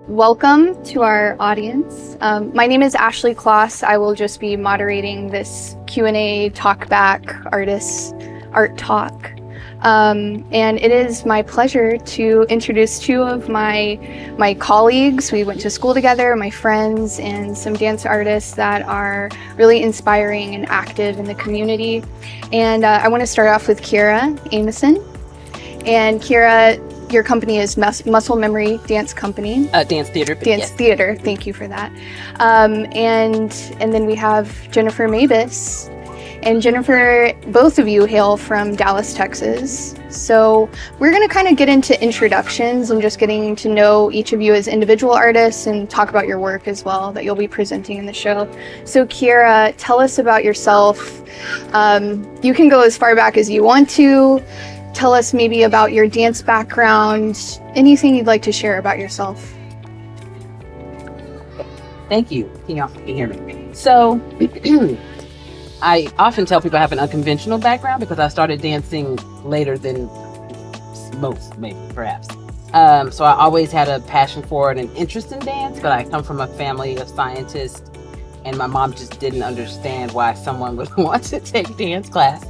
Welcome to our audience. My name is Ashley Clos. I will just be moderating this Q&A talkback art talk. And it is my pleasure to introduce two of my colleagues. We went to school together, my friends, and some dance artists that are really inspiring and active in the community. And I want to start off with Kiera Amison. And Kiera, your company is Muscle Memory Dance Company. Dance theater. Dance theater, thank you for that. And then we have Jennifer Mabus. And Jennifer, both of you hail from Dallas, Texas. So we're gonna kind of get into introductions and just getting to know each of you as individual artists and talk about your work as well that you'll be presenting in the show. So Kiera, tell us about yourself. You can go as far back as you want to. Tell us maybe about your dance background, anything you'd like to share about yourself. Thank you. Can y'all hear me? So, I often tell people I have an unconventional background because I started dancing later than most, maybe, perhaps. So I always had a passion for it and an interest in dance, but I come from a family of scientists, and my mom just didn't understand why someone would want to take dance class.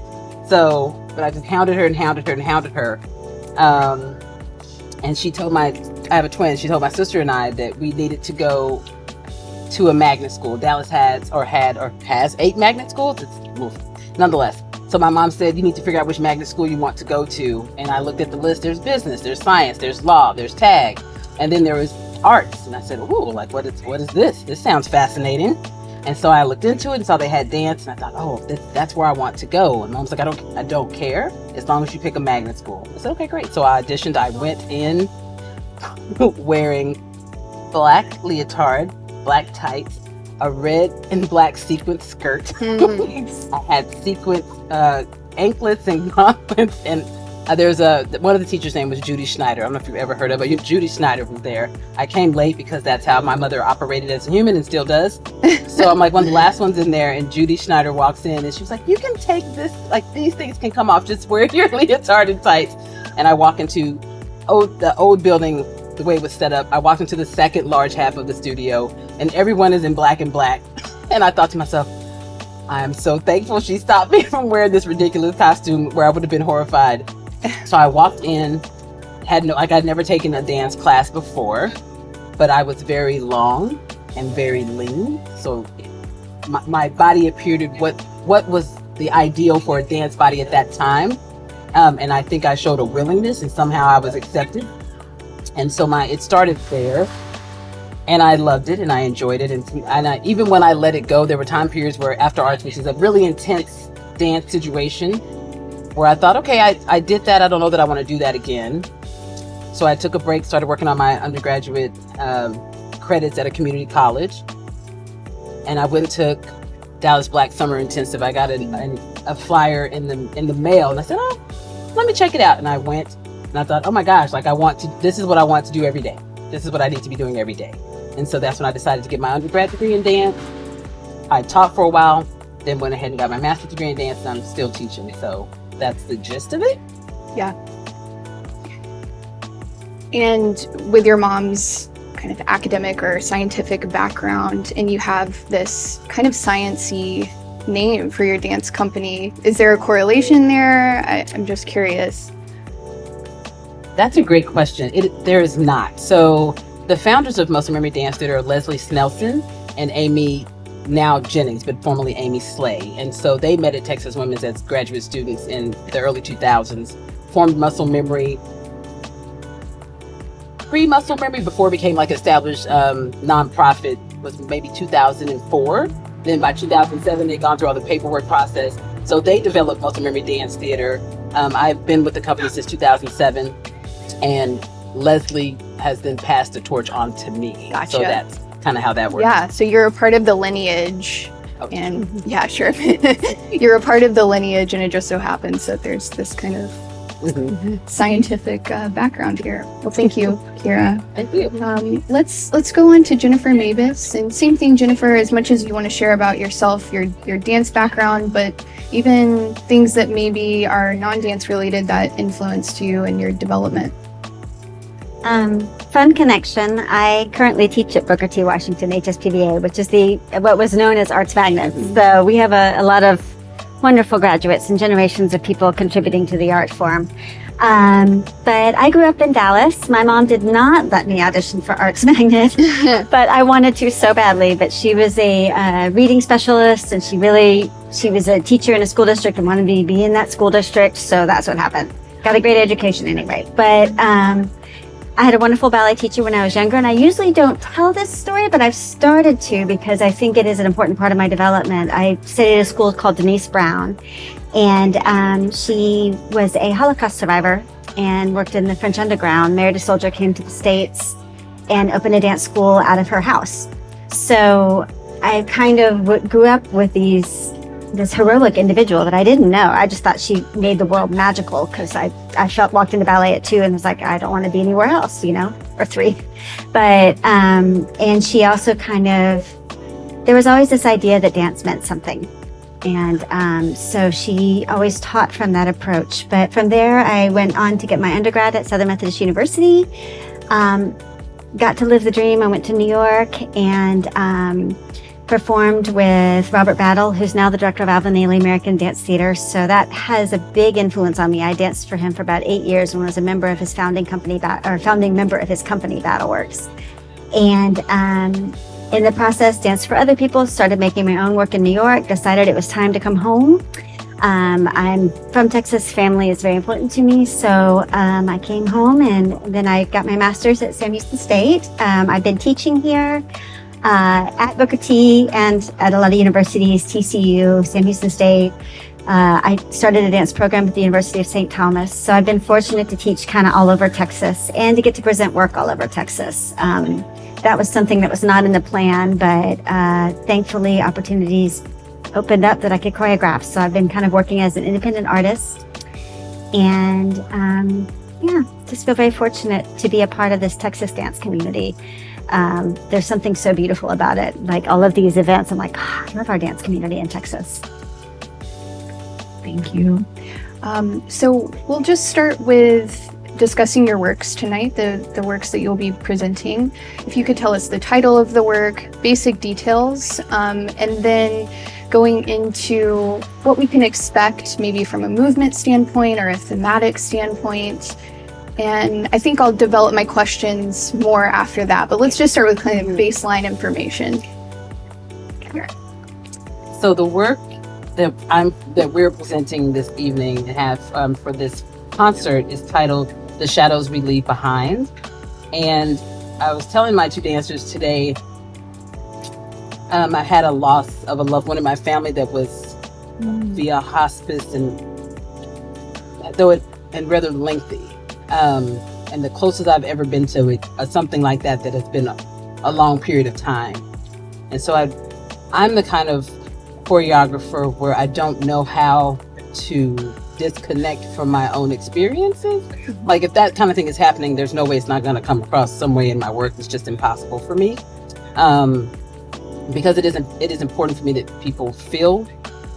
So, but I just hounded her. And she told I have a twin, she told my sister and I that we needed to go to a magnet school. Dallas has 8 magnet schools. Nonetheless. So my mom said, you need to figure out which magnet school you want to go to. And I looked at the list. There's business, there's science, there's law, there's tag. And then there was arts. And I said, ooh, like what is this? This sounds fascinating. And so I looked into it and saw they had dance, and I thought, oh, that's where I want to go. And Mom's like, I don't care as long as you pick a magnet school. I said, okay, great. So I auditioned. I went in wearing black leotard, black tights, a red and black sequin skirt. I had sequin anklets and gauntlets, and there's one of the teachers' name was Judy Schneider. I don't know if you've ever heard of her. Judy Schneider was there. I came late because that's how my mother operated as a human and still does. So I'm like one of the last ones in there, and Judy Schneider walks in and she was like, you can take this, like these things can come off, just wear your leotard and tights. And I walk into the old building, the way it was set up. I walked into the second large half of the studio, and everyone is in black and black. And I thought to myself, I am so thankful she stopped me from wearing this ridiculous costume where I would have been horrified. So I walked in, I'd never taken a dance class before, but I was very long and very lean. So my body appeared what was the ideal for a dance body at that time. And I think I showed a willingness, and somehow I was accepted. And so it started there, and I loved it and I enjoyed it. And even when I let it go, there were time periods where after arts, which is a really intense dance situation, where I thought, okay, I did that. I don't know that I want to do that again. So I took a break, started working on my undergraduate credits at a community college. And I went and took Dallas Black Summer Intensive. I got a flyer in the mail, and I said, oh, let me check it out. And I went, and I thought, oh my gosh, like this is what I want to do every day. This is what I need to be doing every day. And so that's when I decided to get my undergrad degree in dance. I taught for a while, then went ahead and got my master's degree in dance, and I'm still teaching. So that's the gist of it. Yeah. And with your mom's kind of academic or scientific background, and you have this kind of science-y name for your dance company, is there a correlation there? I'm just curious. That's a great question. There is not. So the founders of Muscle Memory Dance Theater are Leslie Snelson and Amy now Jennings, but formerly Amy Slay. And so they met at Texas Women's as graduate students in the early 2000s, formed Muscle Memory, pre-Muscle Memory, before it became like established nonprofit, was maybe 2004. Then by 2007, they'd gone through all the paperwork process. So they developed Muscle Memory Dance Theater. I've been with the company since 2007, and Leslie has then passed the torch on to me. Gotcha. So that's kind of how that works. Yeah, so you're a part of the lineage. Okay. And yeah, sure. You're a part of the lineage, and it just so happens that there's this kind of scientific background here. Well, thank you, Kiera. Thank you. Let's go on to Jennifer Mabus. And same thing, Jennifer, as much as you want to share about yourself, your dance background, but even things that maybe are non-dance related that influenced you in your development. Fun connection. I currently teach at Booker T. Washington HSPVA, which is what was known as Arts Magnets. So we have a lot of wonderful graduates and generations of people contributing to the art form. But I grew up in Dallas. My mom did not let me audition for Arts Magnet, but I wanted to so badly. But she was a reading specialist, and she was a teacher in a school district and wanted me to be in that school district. So that's what happened. Got a great education anyway. But I had a wonderful ballet teacher when I was younger, and I usually don't tell this story, but I've started to because I think it is an important part of my development. I studied at a school called Denise Brown, and she was a Holocaust survivor and worked in the French underground, married a soldier, came to the States, and opened a dance school out of her house. So I kind of grew up with this heroic individual that I didn't know. I just thought she made the world magical because I walked into ballet at 2 and was like, I don't want to be anywhere else, or 3. But, and she also there was always this idea that dance meant something. And so she always taught from that approach. But from there, I went on to get my undergrad at Southern Methodist University, got to live the dream. I went to New York and performed with Robert Battle, who's now the director of Alvin Ailey American Dance Theater. So that has a big influence on me. I danced for him for about 8 years and was a member of his founding member of his company, Battleworks. And in the process, danced for other people, started making my own work in New York, decided it was time to come home. I'm from Texas. Family is very important to me. So I came home, and then I got my master's at Sam Houston State. I've been teaching here at Booker T and at a lot of universities, TCU, Sam Houston State. I started a dance program at the University of St. Thomas. So I've been fortunate to teach kind of all over Texas and to get to present work all over Texas. That was something that was not in the plan, but thankfully opportunities opened up that I could choreograph. So I've been kind of working as an independent artist, and just feel very fortunate to be a part of this Texas dance community. There's something so beautiful about it. Like all of these events, I'm like, I love our dance community in Texas. Thank you. So we'll just start with discussing your works tonight, the works that you'll be presenting. If you could tell us the title of the work, basic details, and then going into what we can expect maybe from a movement standpoint or a thematic standpoint. And I think I'll develop my questions more after that, but let's just start with kind of baseline information. So the work that we're presenting this evening and have for this concert is titled "The Shadows We Leave Behind." And I was telling my 2 dancers today, I had a loss of a loved one in my family that was via hospice, and rather lengthy. And the closest I've ever been to it, something like that has been a long period of time. And so I'm the kind of choreographer where I don't know how to disconnect from my own experiences. Like if that kind of thing is happening, there's no way it's not going to come across some way in my work. It's just impossible for me. Because it is important for me that people feel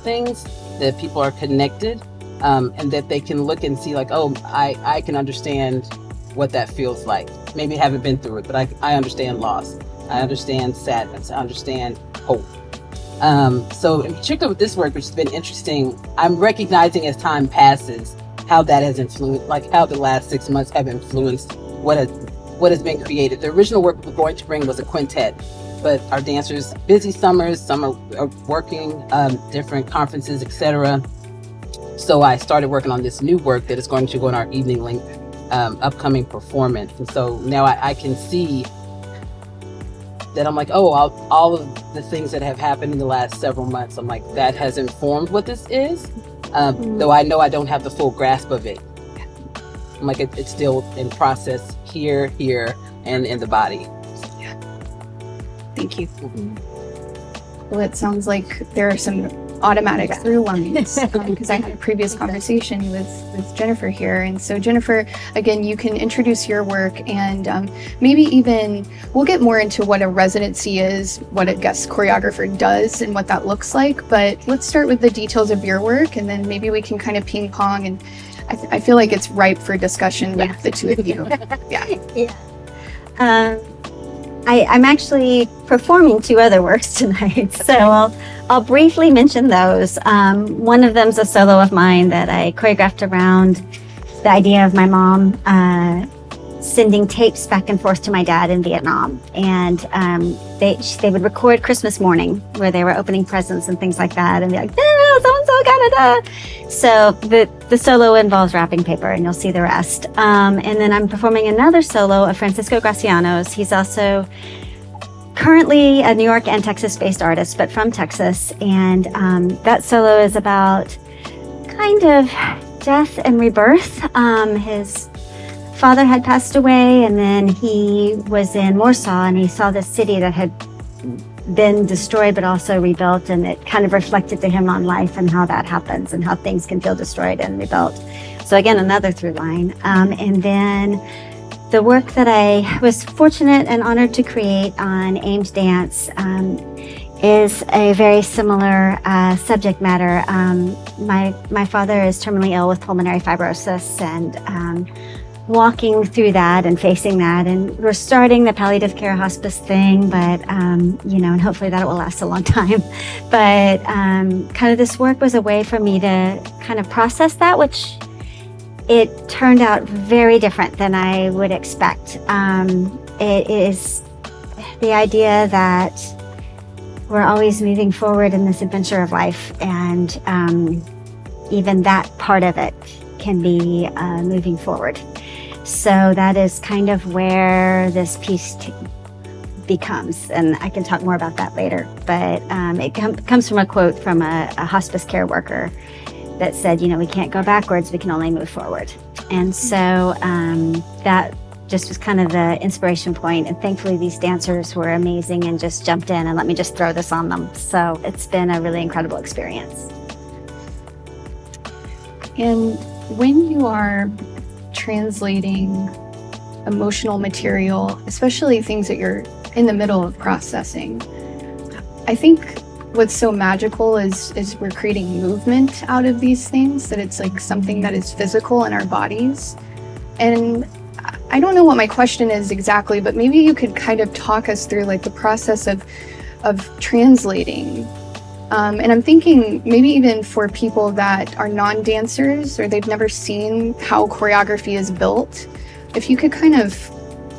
things, that people are connected, and that they can look and see like, oh, I can understand what that feels like. Maybe I haven't been through it, but I understand loss. I understand sadness. I understand hope. So in particular with this work, which has been interesting, I'm recognizing as time passes how that has influenced, like how the last 6 months have influenced what has been created. The original work we were going to bring was a quintet, but our dancers, busy summers, some are working, different conferences, etc. So I started working on this new work that is going to go in our evening length upcoming performance. And so now I can see that I'm like, oh, all of the things that have happened in the last several months, I'm like, that has informed what this is, though I know I don't have the full grasp of it. I'm like, it's still in process here, and in the body. Thank you. Well, it sounds like there are some automatic through lines, because I had a previous conversation with Jennifer here. And so Jennifer, again, you can introduce your work, and maybe even we'll get more into what a residency is, what a guest choreographer does, and what that looks like. But let's start with the details of your work, and then maybe we can kind of ping pong. And I feel like it's ripe for discussion with the two of you. I'm actually performing 2 other works tonight, so I'll briefly mention those. One of them's a solo of mine that I choreographed around the idea of my mom sending tapes back and forth to my dad in Vietnam, and they would record Christmas morning where they were opening presents and things like that, and be like, so-and-so got it. So the solo involves wrapping paper, and you'll see the rest. And then I'm performing another solo of Francisco Graciano's. He's also currently a New York and Texas-based artist, but from Texas. And that solo is about kind of death and rebirth. His father had passed away, and then he was in Warsaw, and he saw this city that had been destroyed but also rebuilt, and it kind of reflected to him on life and how that happens and how things can feel destroyed and rebuilt. So again, another through line. And then the work that I was fortunate and honored to create on Aimed Dance is a very similar subject matter. My father is terminally ill with pulmonary fibrosis, and walking through that and facing that, and we're starting the palliative care hospice thing, but and hopefully that will last a long time. But kind of this work was a way for me to kind of process that, which it turned out very different than I would expect. It is the idea that we're always moving forward in this adventure of life, and even that part of it can be moving forward. So that is kind of where this piece becomes, and I can talk more about that later. But it comes from a quote from a hospice care worker that said, we can't go backwards, we can only move forward. And so that just was kind of the inspiration point. And thankfully these dancers were amazing and just jumped in and let me just throw this on them. So it's been a really incredible experience. And when you are translating emotional material, especially things that you're in the middle of processing, I think what's so magical is we're creating movement out of these things, that it's like something that is physical in our bodies. And I don't know what my question is exactly, but maybe you could kind of talk us through like the process of translating. And I'm thinking maybe even for people that are non-dancers or they've never seen how choreography is built, if you could kind of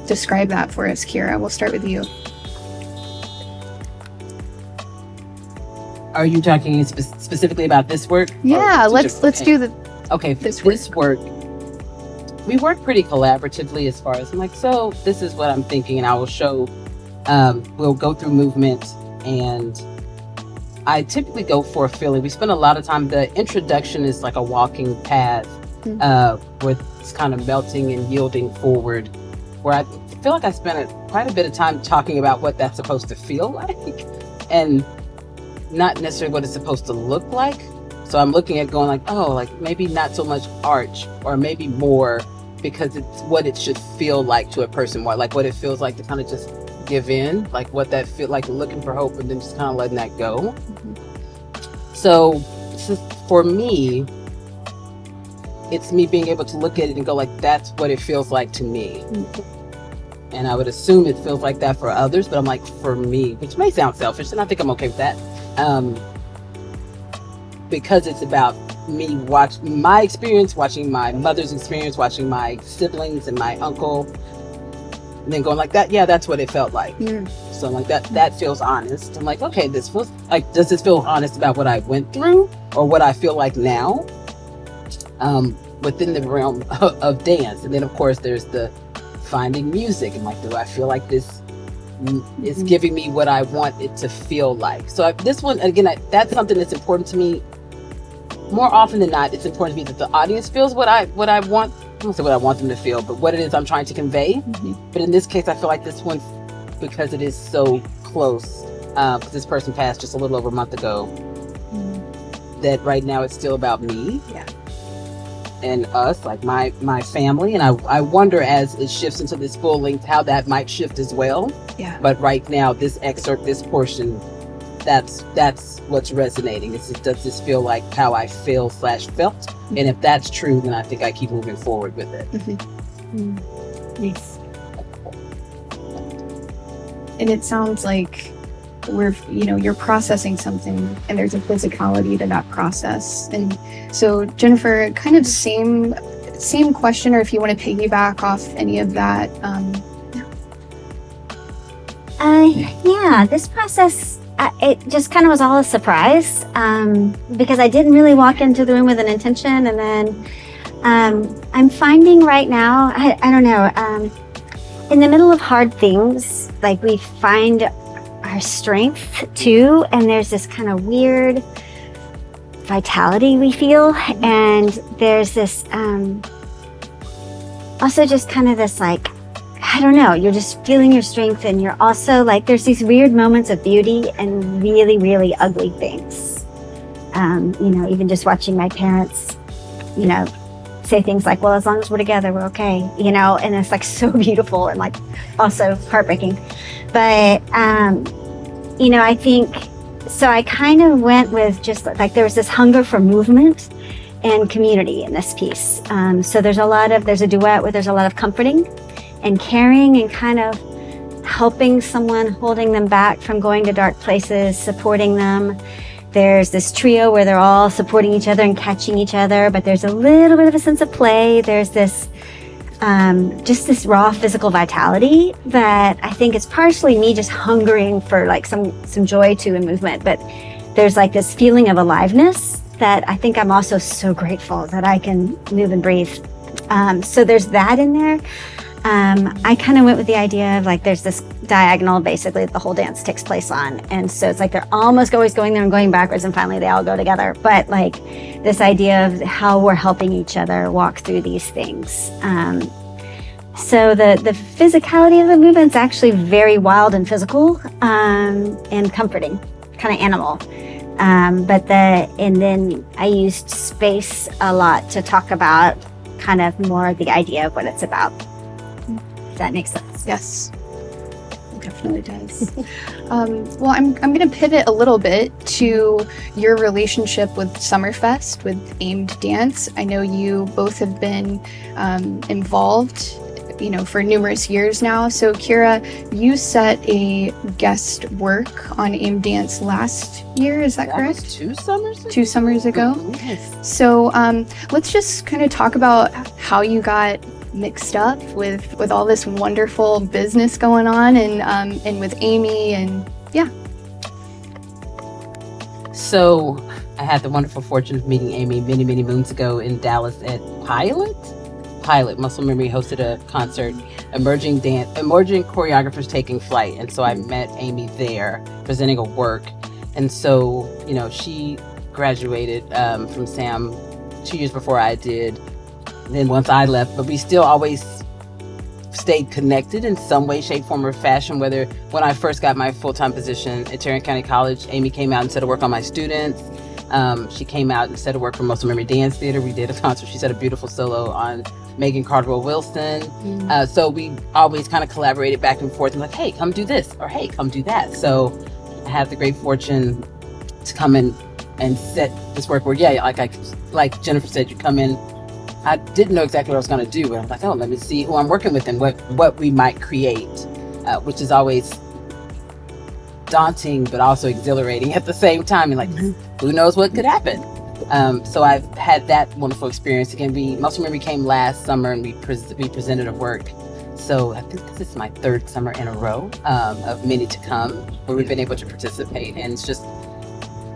describe that for us, Kiera. We'll start with you. Are you talking specifically about this work? Yeah, let's do this work. We work pretty collaboratively as far as I'm like, so this is what I'm thinking, and I will show. We'll go through movement, and I typically go for a feeling. We spend a lot of time. The introduction is like a walking path, where it's kind of melting and yielding forward. Where I feel like I spent quite a bit of time talking about what that's supposed to feel like, and not necessarily what it's supposed to look like. So I'm looking at going like, oh, like maybe not so much arch, or maybe more, because it's what it should feel like to a person, more like what it feels like to kind of just give in, like what that feel like, looking for hope and then just kind of letting that go. So for me, it's me being able to look at it and go like, that's what it feels like to me. And I would assume it feels like that for others, but I'm like, for me, which may sound selfish, and I think I'm okay with that, because it's about me watching my experience, watching my mother's experience, watching my siblings and my uncle, and then going like that, yeah, that's what it felt like. So I'm like, that feels honest. I'm like, okay, this feels like, does this feel honest about what I went through or what I feel like now, within the realm of dance? And then of course there's the finding music, and like, do I feel like this is giving me what I want it to feel like? So this one, again, that's something that's important to me. More often than not, it's important to me that the audience feels what I want. I don't say what I want them to feel, but what it is I'm trying to convey. But in this case, I feel like this one, because it is so close, because this person passed just a little over a month ago, that right now it's still about me. Yeah. And us, like my family. And I wonder as it shifts into this full length, how that might shift as well. Yeah. But right now, this excerpt, this portion, that's what's resonating. Does this feel like how I felt? And if that's true, then I think I keep moving forward with it. Nice. And it sounds like you're processing something, and there's a physicality to that process. And so, Jennifer, kind of same question, or if you want to piggyback off any of that. This process, it just kind of was all a surprise, because I didn't really walk into the room with an intention. And then I'm finding right now, I don't know, in the middle of hard things, like we find our strength too, and there's this kind of weird vitality we feel, and there's this also just kind of this, like, I don't know, you're just feeling your strength, and you're also like, there's these weird moments of beauty and really, really ugly things. Even just watching my parents, say things like, well, as long as we're together, we're okay, and it's like so beautiful and like also heartbreaking. But, I think, so I kind of went with just like, there was this hunger for movement and community in this piece. So there's a duet where there's a lot of comforting and caring and kind of helping someone, holding them back from going to dark places, supporting them. There's this trio where they're all supporting each other and catching each other, but there's a little bit of a sense of play. There's this, just this raw physical vitality that I think is partially me just hungering for like some joy too in movement, but there's like this feeling of aliveness that I think I'm also so grateful that I can move and breathe. So there's that in there. I kind of went with the idea of like, there's this diagonal basically that the whole dance takes place on. And so it's like, they're almost always going there and going backwards, and finally they all go together. But like this idea of how we're helping each other walk through these things. So the physicality of the movement's actually very wild and physical, and comforting, kind of animal. And then I used space a lot to talk about kind of more the idea of what it's about. If that makes sense. Yes, it definitely does. Well, I'm going to pivot a little bit to your relationship with Summerfest, with Aimed Dance. I know you both have been involved, for numerous years now. So Kiera, you set a guest work on Aimed Dance last year, is that correct? Was 2 summers ago? 2 summers ago. Yes. So let's just kind of talk about how you got mixed up with all this wonderful business going on, and with Amy, and yeah. So I had the wonderful fortune of meeting Amy many, many moons ago in Dallas at Pilot. Muscle Memory hosted a concert, emerging choreographers taking flight. And so I met Amy there presenting a work. And so, she graduated from SAM 2 years before I did. Then once I left, but we still always stayed connected in some way, shape, form, or fashion. Whether when I first got my full-time position at Tarrant County College, Amy came out and set a work on my students. She came out and set a work for Muscle Memory Dance Theater. We did a concert. She set a beautiful solo on Megan Cardwell Wilson. So we always kind of collaborated back and forth and like, hey, come do this, or hey, come do that. So I had the great fortune to come in and set this work where, like Jennifer said, you come in. I didn't know exactly what I was going to do, but I'm like, let me see who I'm working with and what we might create, which is always daunting, but also exhilarating at the same time. And like, who knows what could happen? So I've had that wonderful experience. Again, Muscle Memory came last summer, and we presented a work. So I think this is my 3rd summer in a row of many to come where we've been able to participate. And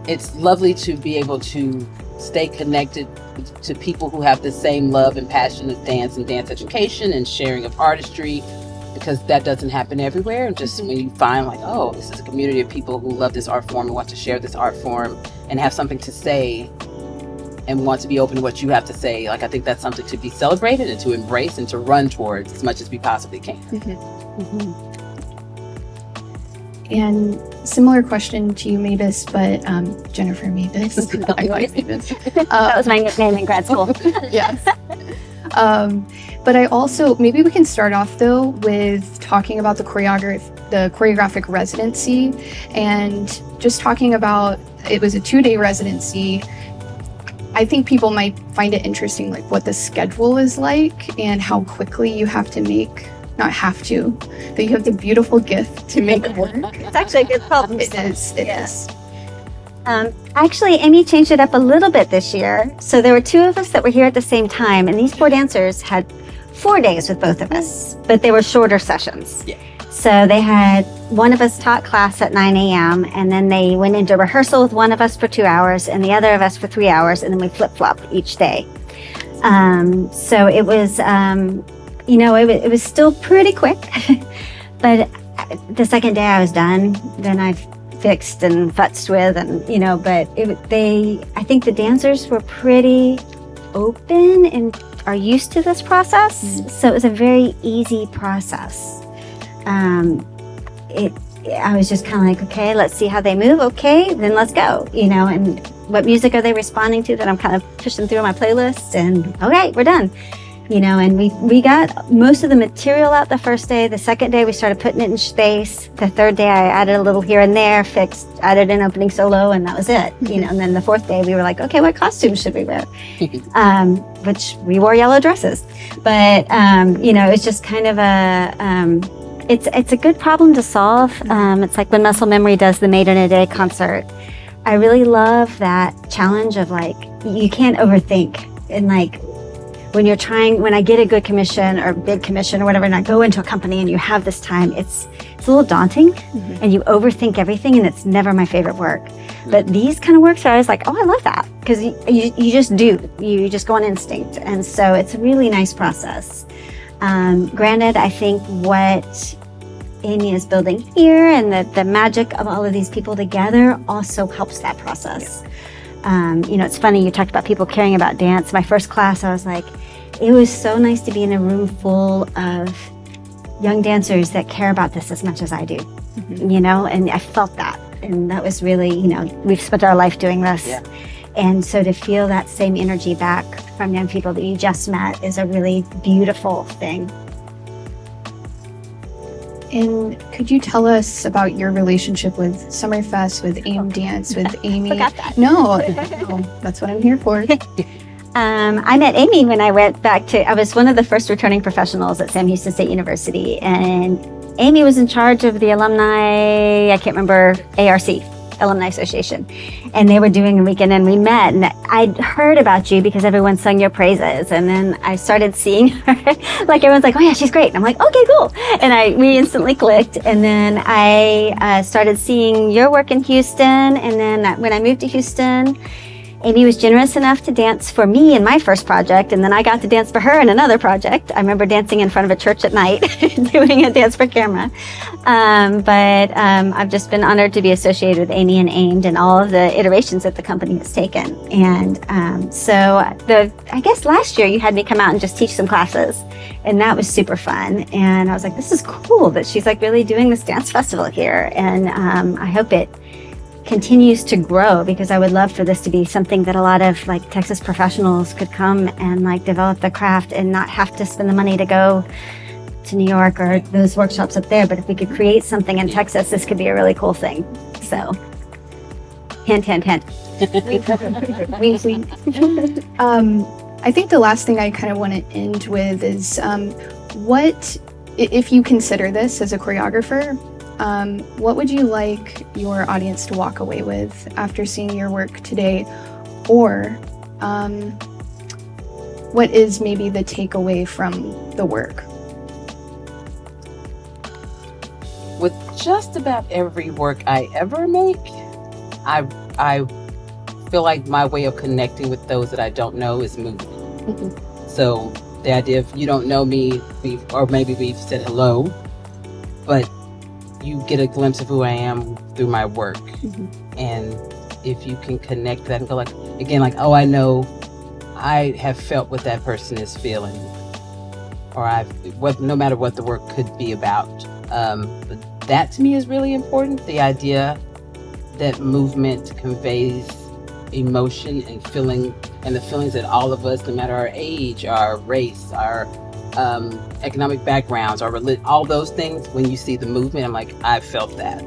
it's lovely to be able to stay connected to people who have the same love and passion of dance and dance education and sharing of artistry, because that doesn't happen everywhere. And just when you find like, this is a community of people who love this art form and want to share this art form and have something to say and want to be open to what you have to say, like I think that's something to be celebrated and to embrace and to run towards as much as we possibly can. And similar question to you, Mabus, but Jennifer Mabus. That was my nickname in grad school. Yes. But I also, maybe we can start off though with talking about the choreographic residency, and just talking about, it was a 2-day residency. I think people might find it interesting, like what the schedule is like and how quickly you have to make, not have to, but you have the beautiful gift to make it work. It's actually a good problem. It is. Actually, Amy changed it up a little bit this year. So there were 2 of us that were here at the same time, and these 4 dancers had 4 days with both of us, but they were shorter sessions. Yeah. So they had, one of us taught class at 9 a.m. and then they went into rehearsal with one of us for 2 hours and the other of us for 3 hours, and then we flip-flopped each day. So it was, it was still pretty quick, but the second day I was done, then I fixed and futzed with, and but I think the dancers were pretty open and are used to this process. So it was a very easy process. I was just kind of like, okay, let's see how they move. Okay, then let's go, and what music are they responding to that I'm kind of pushing through my playlist, and okay, we're done. And we got most of the material out the first day. The second day we started putting it in space. The third day I added a little here and there, added an opening solo, and that was it. And then the fourth day we were like, okay, what costumes should we wear? Which we wore yellow dresses. But it's just kind of it's a good problem to solve. It's like when Muscle Memory does the Made in a Day concert. I really love that challenge of like, you can't overthink, and like, when I get a good commission or big commission or whatever, and I go into a company and you have this time, it's a little daunting, and you overthink everything, and it's never my favorite work. But these kind of works, I was like, oh, I love that, because you just do. You just go on instinct. And so it's a really nice process. Granted, I think what Amy is building here and the magic of all of these people together also helps that process. It's funny, you talked about people caring about dance. My first class, I was like, it was so nice to be in a room full of young dancers that care about this as much as I do, and I felt that. And that was really, we've spent our life doing this. Yeah. And so to feel that same energy back from young people that you just met is a really beautiful thing. And could you tell us about your relationship with Summerfest, with AIM Dance, with Amy? Forgot that. No, that's what I'm here for. I met Amy when I went back I was one of the first returning professionals at Sam Houston State University, and Amy was in charge of the alumni, I can't remember, ARC, Alumni Association, and they were doing a weekend, and we met, and I'd heard about you because everyone sung your praises, and then I started seeing her, like everyone's like, oh yeah, she's great, and I'm like, okay, cool, and we instantly clicked, and then I started seeing your work in Houston, and then when I moved to Houston, Amy was generous enough to dance for me in my first project, and then I got to dance for her in another project. I remember dancing in front of a church at night, doing a dance for camera. But I've just been honored to be associated with Amy and AIMD and all of the iterations that the company has taken. And I guess last year you had me come out and just teach some classes, and that was super fun. And I was like, this is cool that she's like really doing this dance festival here. And I hope it continues to grow, because I would love for this to be something that a lot of like Texas professionals could come and like develop the craft and not have to spend the money to go to New York or those workshops up there. But if we could create something in Texas, this could be a really cool thing. So hint, hint, hint. I think the last thing I kind of want to end with is what, if you consider this as a choreographer, what would you like your audience to walk away with after seeing your work today? Or what is maybe the takeaway from the work? With just about every work I ever make, I feel like my way of connecting with those that I don't know is moving. So the idea of you don't know me, or maybe we've said hello, but you get a glimpse of who I am through my work. And if you can connect that and go like, again, like, oh, I know I have felt what that person is feeling, or no matter what the work could be about, but that to me is really important. The idea that movement conveys emotion and feeling, and the feelings that all of us, no matter our age, our race, our economic backgrounds, our religion, all those things, when you see the movement, I'm like, I felt that.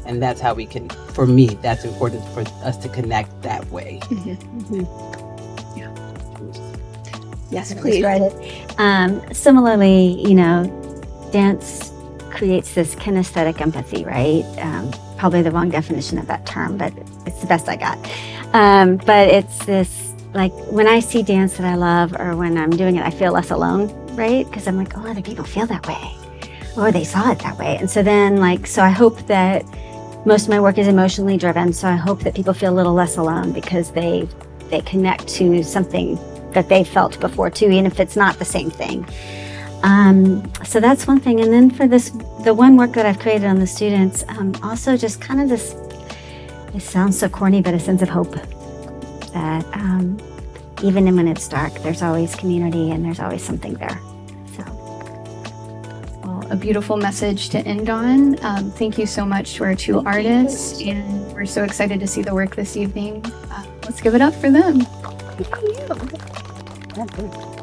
And that's how we can, for me, that's important for us to connect that way. Yeah. Yes, please. Similarly, you know, dance creates this kinesthetic empathy, right? Probably the wrong definition of that term, but it's the best I got. But it's this, like, when I see dance that I love, or when I'm doing it, I feel less alone, right? Because I'm like, oh, other people feel that way, or they saw it that way. And so then, like, so I hope that most of my work is emotionally driven. So I hope that people feel a little less alone because they connect to something that they felt before too, even if it's not the same thing. So that's one thing. And then for the one work that I've created on the students, also just kind of this, it sounds so corny, but a sense of hope that even when it's dark, there's always community and there's always something there. So, well, a beautiful message to end on. Thank you so much to our two artists, and we're so excited to see the work this evening. Let's give it up for them. Thank you.